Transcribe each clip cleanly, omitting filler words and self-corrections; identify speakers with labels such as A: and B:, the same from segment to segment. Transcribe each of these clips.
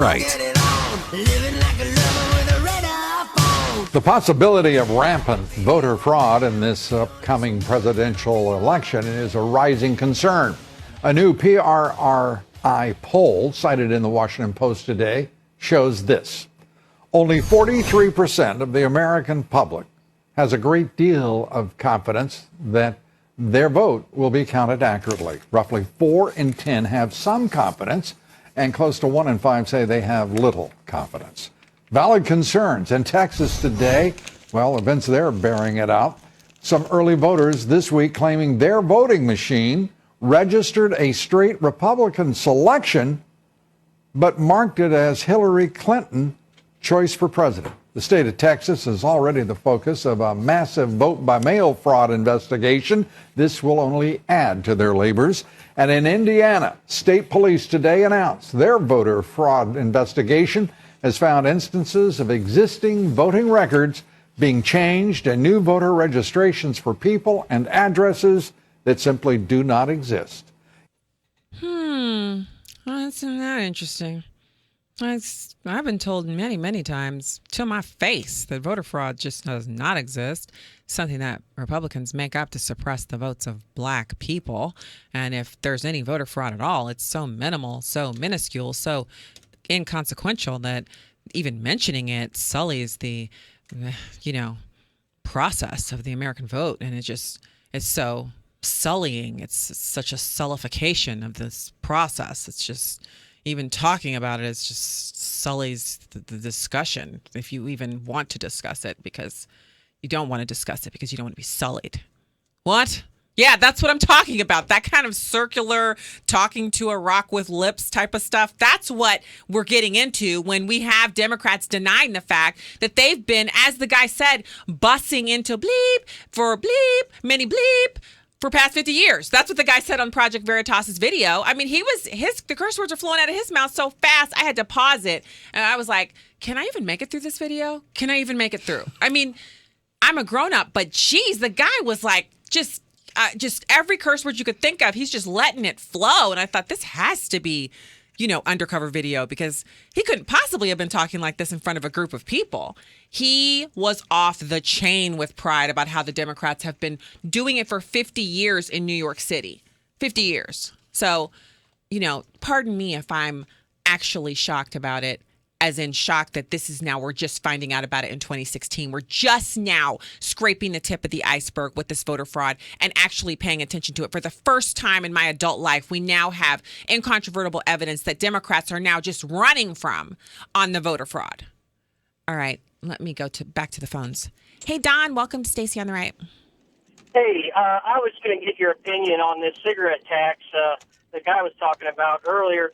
A: Right. The possibility of rampant voter fraud in this upcoming presidential election is a rising concern. A new PRRI poll cited in the Washington Post today shows this. Only 43% of the American public has a great deal of confidence that their vote will be counted accurately. Roughly 4 in 10 have some confidence, and close to 1 in 5 say they have little confidence. Valid concerns in Texas today. Well, events there bearing it out. Some early voters this week claiming their voting machine registered a straight Republican selection, but marked it as Hillary Clinton choice for president. The state of Texas is already the focus of a massive vote-by-mail fraud investigation. This will only add to their labors. And in Indiana, state police today announced their voter fraud investigation has found instances of existing voting records being changed and new voter registrations for people and addresses that simply do not exist.
B: Well, that's not interesting. I've been told many, many times to my face that voter fraud just does not exist. Something that Republicans make up to suppress the votes of black people. And if there's any voter fraud at all, it's so minimal, so minuscule, so inconsequential that even mentioning it sullies the, process of the American vote. And it's so sullying. It's such a sullification of this process. It's just... even talking about it is just sullies the discussion, if you even want to discuss it, because you don't want to discuss it because you don't want to be sullied. What? Yeah, that's what I'm talking about. That kind of circular talking to a rock with lips type of stuff. That's what we're getting into when we have Democrats denying the fact that they've been, as the guy said, bussing into bleep for bleep, mini bleep, for past 50 years. That's what the guy said on Project Veritas's video. I mean, the curse words are flowing out of his mouth so fast, I had to pause it. And I was like, can I even make it through this video? Can I even make it through? I mean, I'm a grown up, but geez, the guy was like, just every curse word you could think of, he's just letting it flow. And I thought, this has to be, undercover video, because he couldn't possibly have been talking like this in front of a group of people. He was off the chain with pride about how the Democrats have been doing it for 50 years in New York City. 50 years. So, pardon me if I'm actually shocked about it, as in shocked that this is now, we're just finding out about it in 2016. We're just now scraping the tip of the iceberg with this voter fraud and actually paying attention to it. For the first time in my adult life, we now have incontrovertible evidence that Democrats are now just running from on the voter fraud. All right, let me go back to the phones. Hey, Don, welcome to Stacy on the Right.
C: Hey, I was going to get your opinion on this cigarette tax the guy was talking about earlier.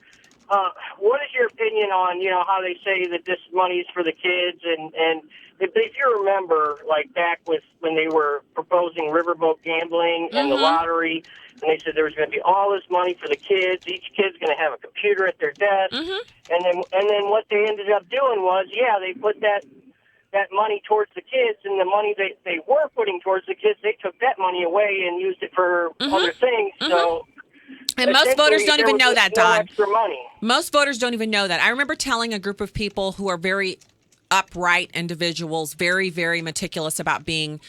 C: What is your opinion on, how they say that this money is for the kids? And if you remember, like back when they were proposing riverboat gambling and the lottery, and they said there was going to be all this money for the kids. Each kid's going to have a computer at their desk. And then what they ended up doing was, they put that money towards the kids, and the money they were putting towards the kids, they took that money away and used it for other things. So.
B: And most voters don't even know that, Don.
C: Extra money.
B: Most voters don't even know that. I remember telling a group of people who are very upright individuals, very, very meticulous about being,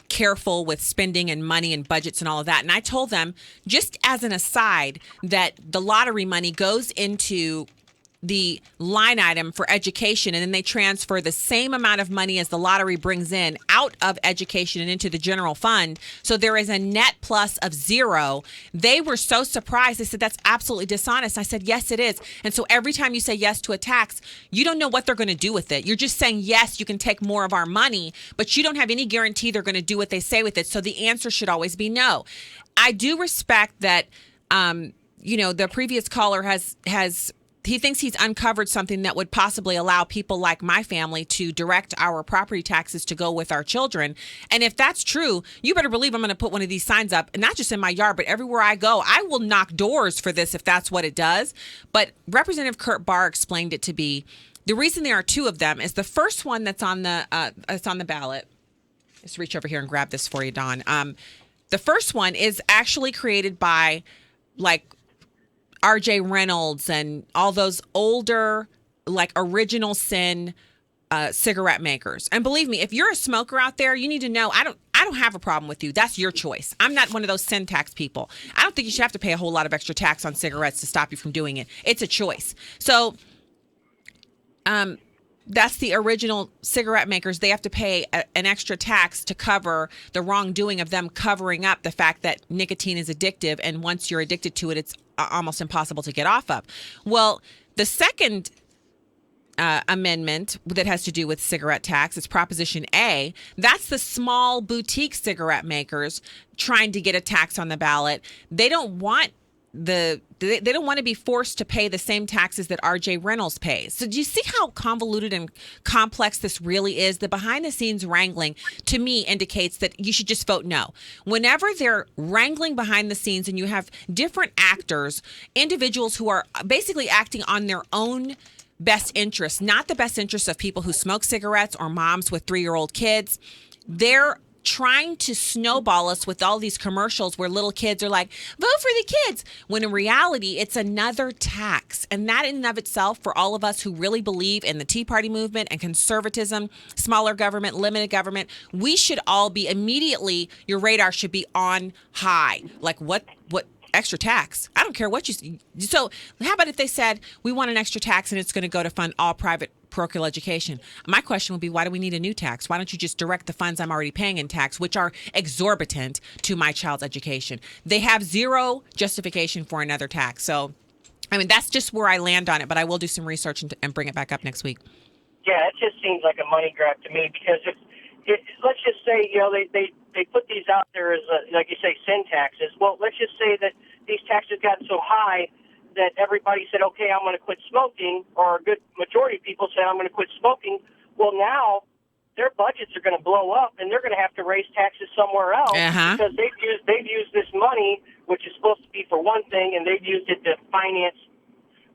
B: careful with spending and money and budgets and all of that. And I told them, just as an aside, that the lottery money goes into the line item for education, and then they transfer the same amount of money as the lottery brings in out of education and into the general fund. So there is a net plus of zero. They were so surprised. They said, that's absolutely dishonest. I said, yes, it is. And so every time you say yes to a tax, you don't know what they're going to do with it. You're just saying, yes, you can take more of our money, but you don't have any guarantee they're going to do what they say with it. So the answer should always be no. I do respect that, the previous caller has he thinks he's uncovered something that would possibly allow people like my family to direct our property taxes to go with our children. And if that's true, you better believe I'm going to put one of these signs up, not just in my yard, but everywhere I go. I will knock doors for this if that's what it does. But Representative Kurt Barr explained it to be, the reason there are two of them is the first one that's on the ballot. Let's reach over here and grab this for you, Don. The first one is actually created by R.J. Reynolds and all those older, like original sin cigarette makers. And believe me, if you're a smoker out there, you need to know I don't have a problem with you. That's your choice. I'm not one of those sin tax people. I don't think you should have to pay a whole lot of extra tax on cigarettes to stop you from doing it. It's a choice. So that's the original cigarette makers. They have to pay an extra tax to cover the wrongdoing of them covering up the fact that nicotine is addictive. And once you're addicted to it, it's almost impossible to get off of. Well, the second amendment that has to do with cigarette tax is Proposition A. That's the small boutique cigarette makers trying to get a tax on the ballot. They don't want they don't want to be forced to pay the same taxes that R.J. Reynolds pays. So do you see how convoluted and complex this really is? The behind-the-scenes wrangling, to me, indicates that you should just vote no. Whenever they're wrangling behind the scenes and you have different actors, individuals who are basically acting on their own best interests, not the best interests of people who smoke cigarettes or moms with 3-year-old kids, they're trying to snowball us with all these commercials where little kids are like, vote for the kids, when in reality, it's another tax. And that in and of itself, for all of us who really believe in the Tea Party movement and conservatism, smaller government, limited government, we should all be immediately, your radar should be on high. Like what extra tax? I don't care what you... So how about if they said, we want an extra tax and it's going to go to fund all private parochial education? My question would be, why do we need a new tax? Why don't you just direct the funds I'm already paying in tax, which are exorbitant, to my child's education? They have zero justification for another tax. So, I mean, that's just where I land on it, but I will do some research and bring it back up next week.
C: Yeah, it just seems like a money grab to me, because let's just say, they put these out there as, like you say, sin taxes. Well, let's just say that these taxes got so high that everybody said, okay, I'm going to quit smoking, or a good majority of people said, I'm going to quit smoking. Well, now their budgets are going to blow up, and they're going to have to raise taxes somewhere else, because they've used this money, which is supposed to be for one thing, and they've used it to finance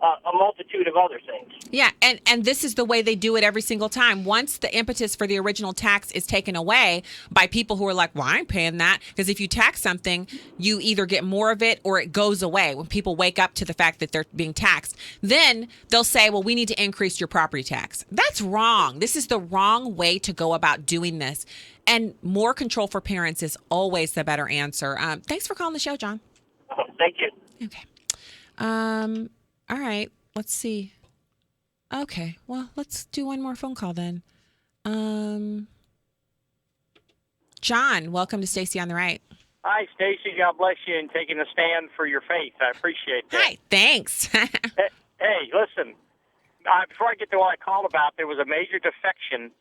C: a multitude of other things.
B: Yeah, and this is the way they do it every single time. Once the impetus for the original tax is taken away by people who are like, well, I ain't paying that, because if you tax something, you either get more of it or it goes away. When people wake up to the fact that they're being taxed, then they'll say, well, we need to increase your property tax. That's wrong. This is the wrong way to go about doing this. And more control for parents is always the better answer. Thanks for calling the show, John.
C: Thank you.
B: Okay. All right, let's see. Okay, well, let's do one more phone call then. John, welcome to Stacy on the Right.
D: Hi, Stacy. God bless you, and taking a stand for your faith. I appreciate that.
B: Hi, thanks.
D: Hey, listen, before I get to what I called about, there was a major defection.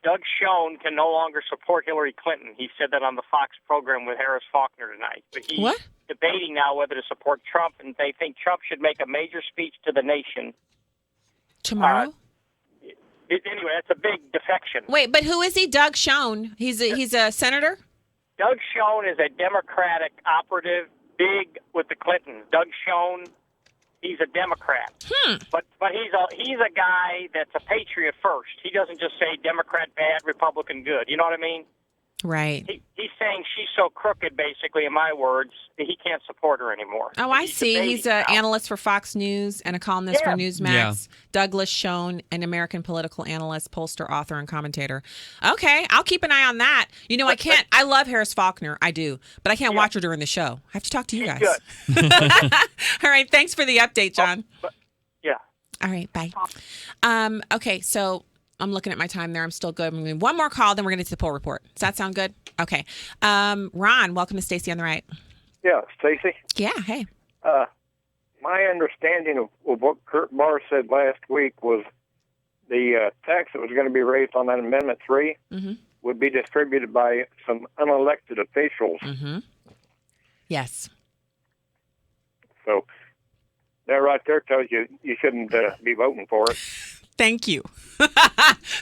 D: Doug Schoen can no longer support Hillary Clinton. He said that on the Fox program with Harris Faulkner tonight. But he's
B: What?
D: debating now whether to support Trump, and they think Trump should make a major speech to the nation.
B: Tomorrow?
D: Anyway, that's a big defection.
B: Wait, but who is he? Doug Schoen. He's a senator?
D: Doug Schoen is a Democratic operative, big with the Clintons. Doug Schoen, he's a Democrat. But he's a guy that's a patriot first. He doesn't just say Democrat bad, Republican good. You know what I mean?
B: Right.
D: He's saying she's so crooked, basically, in my words, that he can't support her anymore.
B: Oh, I see. He's an analyst for Fox News and a columnist for Newsmax. Yeah. Douglas Schoen, an American political analyst, pollster, author, and commentator. Okay, I'll keep an eye on that. You know, I love Harris Faulkner. I do. But I can't watch her during the show. I have to talk to you guys.
D: Good.
B: All right. Thanks for the update, John.
D: Yeah.
B: All right. Bye. Okay, so I'm looking at my time there. I'm still good. I'm going one more call, then we're going to get to the poll report. Does that sound good? Okay. Ron, welcome to Stacy on the Right.
E: Yeah, Stacy.
B: Yeah, hey.
E: My understanding of what Kurt Barr said last week was the tax that was going to be raised on that Amendment 3 would be distributed by some unelected officials.
B: Yes.
E: So that right there tells you shouldn't be voting for it.
B: Thank you.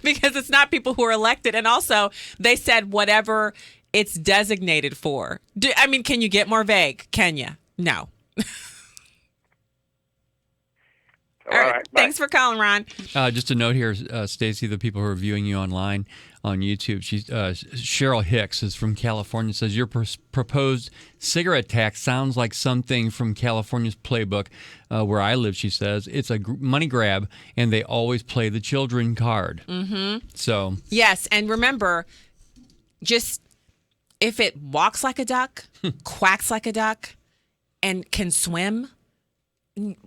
B: Because it's not people who are elected. And also, they said whatever it's designated for. Can you get more vague? Can you? No. All right.
E: right, bye.
B: Thanks for calling, Ron.
F: Just a note here, Stacy, the people who are viewing you online on YouTube, Cheryl Hicks is from California, says your proposed cigarette tax sounds like something from California's playbook. Where I live, she says, it's a money grab, and they always play the children card. Mm-hmm. So
B: yes, and remember, just if it walks like a duck, quacks like a duck, and can swim,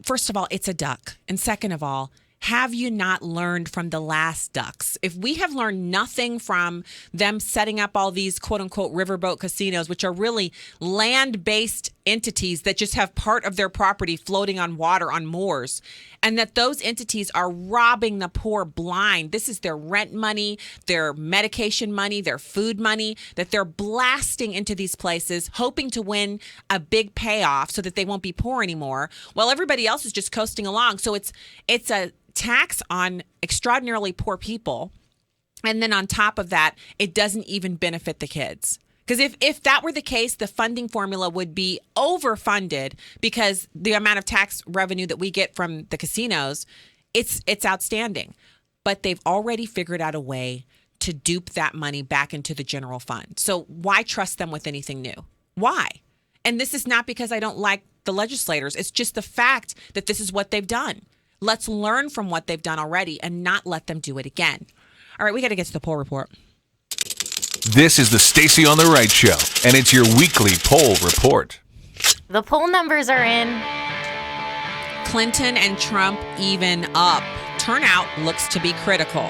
B: first of all, it's a duck. And second of all, have you not learned from the last ducks? If we have learned nothing from them setting up all these quote unquote riverboat casinos, which are really land-based entities that just have part of their property floating on water on moors, and that those entities are robbing the poor blind. This is their rent money, their medication money, their food money that they're blasting into these places, hoping to win a big payoff so that they won't be poor anymore, while everybody else is just coasting along. So it's a tax on extraordinarily poor people. And then on top of that, it doesn't even benefit the kids. Because if that were the case, the funding formula would be overfunded because the amount of tax revenue that we get from the casinos, it's outstanding. But they've already figured out a way to dupe that money back into the general fund. So why trust them with anything new? Why? And this is not because I don't like the legislators. It's just the fact that this is what they've done. Let's learn from what they've done already and not let them do it again. All right, we got to get to the poll report.
G: This is the Stacy on the Right Show, and it's your weekly poll report.
H: The poll numbers are in.
B: Clinton and Trump even up. Turnout looks to be critical.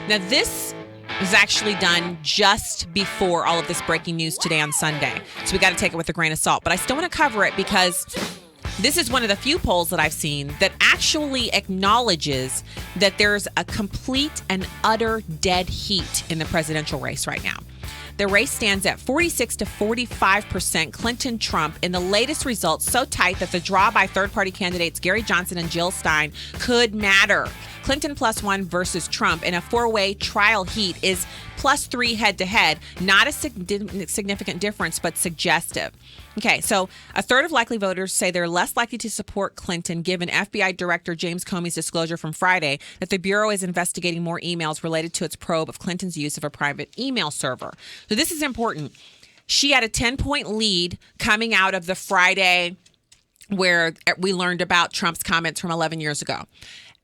B: Now, this was actually done just before all of this breaking news today on Sunday. So we got to take it with a grain of salt. But I still want to cover it because this is one of the few polls that I've seen that actually acknowledges that there's a complete and utter dead heat in the presidential race right now. The race stands at 46 to 45% Clinton-Trump in the latest results, so tight that the draw by third-party candidates Gary Johnson and Jill Stein could matter. Clinton +1 versus Trump in a four-way trial heat is +3 head-to-head. Not a significant difference, but suggestive. Okay, so a third of likely voters say they're less likely to support Clinton, given FBI Director James Comey's disclosure from Friday that the Bureau is investigating more emails related to its probe of Clinton's use of a private email server. So this is important. She had a 10-point lead coming out of the Friday where we learned about Trump's comments from 11 years ago.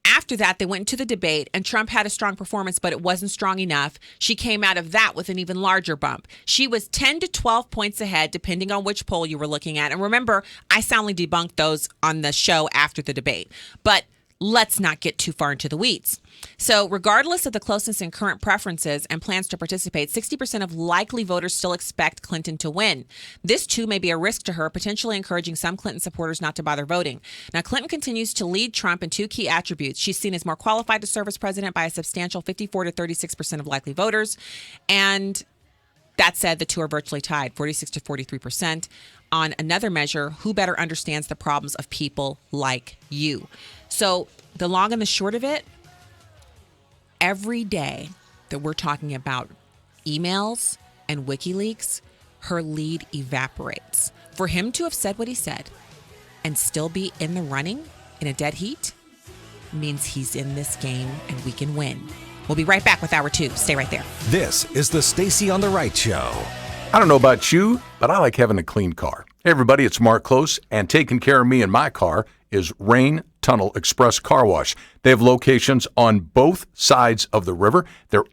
B: After that, they went into the debate, and Trump had a strong performance, but it wasn't strong enough. She came out of that with an even larger bump. She was 10 to 12 points ahead, depending on which poll you were looking at. And remember, I soundly debunked those on the show after the debate. But let's not get too far into the weeds. So regardless of the closeness in current preferences and plans to participate, 60% of likely voters still expect Clinton to win. This, too, may be a risk to her, potentially encouraging some Clinton supporters not to bother voting. Now, Clinton continues to lead Trump in two key attributes. She's seen as more qualified to serve as president by a substantial 54 to 36% of likely voters. And that said, the two are virtually tied, 46 to 43%. On another measure, who better understands the problems of people like you? So the long and the short of it, every day that we're talking about emails and WikiLeaks, her lead evaporates. For him to have said what he said and still be in the running in a dead heat means he's in this game and we can win. We'll be right back with Hour 2. Stay right there.
I: This is the Stacy on the Right Show.
G: I don't know about you, but I like having a clean car. Hey everybody, it's Mark Close, and taking care of me and my car is Rain Tunnel Express Car Wash. They have locations on both sides of the river. They're